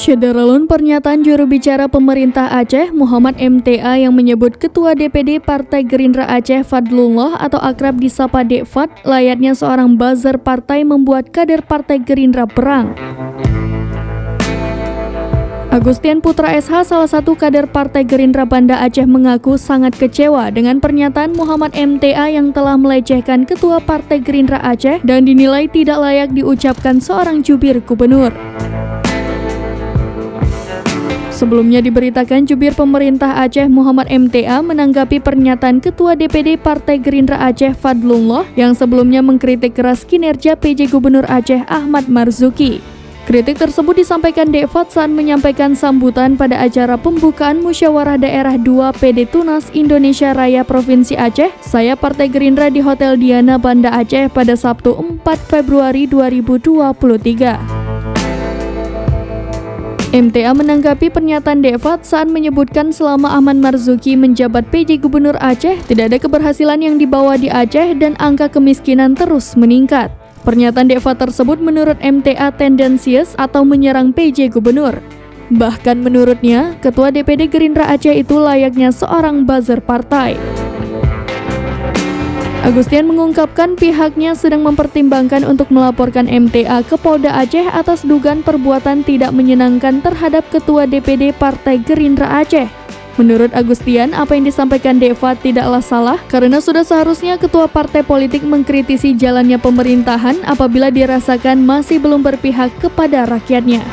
Syederalun pernyataan juru bicara pemerintah Aceh, Muhammad MTA yang menyebut Ketua DPD Partai Gerindra Aceh Fadlullah atau akrab disapa Dek Fad layaknya seorang buzzer partai membuat kader Partai Gerindra berang. Agustian Putra SH, salah satu kader Partai Gerindra Banda Aceh, mengaku sangat kecewa dengan pernyataan Muhammad MTA yang telah melecehkan Ketua Partai Gerindra Aceh dan dinilai tidak layak diucapkan seorang jubir gubernur. Sebelumnya diberitakan jubir pemerintah Aceh Muhammad MTA menanggapi pernyataan Ketua DPD Partai Gerindra Aceh Fadlullah yang sebelumnya mengkritik keras kinerja PJ Gubernur Aceh Ahmad Marzuki. Kritik tersebut disampaikan Dek Fad saat menyampaikan sambutan pada acara pembukaan Musyawarah Daerah 2 PD Tunas Indonesia Raya Provinsi Aceh, Saya Partai Gerindra di Hotel Diana Banda Aceh pada Sabtu 4 Februari 2023. MTA menanggapi pernyataan Dek Fad saat menyebutkan selama Ahmad Marzuki menjabat PJ Gubernur Aceh, tidak ada keberhasilan yang dibawa di Aceh dan angka kemiskinan terus meningkat. Pernyataan Dek Fad tersebut menurut MTA tendensius atau menyerang PJ Gubernur. Bahkan menurutnya, Ketua DPD Gerindra Aceh itu layaknya seorang buzzer partai. Agustian mengungkapkan pihaknya sedang mempertimbangkan untuk melaporkan MTA ke Polda Aceh atas dugaan perbuatan tidak menyenangkan terhadap Ketua DPD Partai Gerindra Aceh. Menurut Agustian, apa yang disampaikan Dek Fad tidaklah salah karena sudah seharusnya ketua partai politik mengkritisi jalannya pemerintahan apabila dirasakan masih belum berpihak kepada rakyatnya.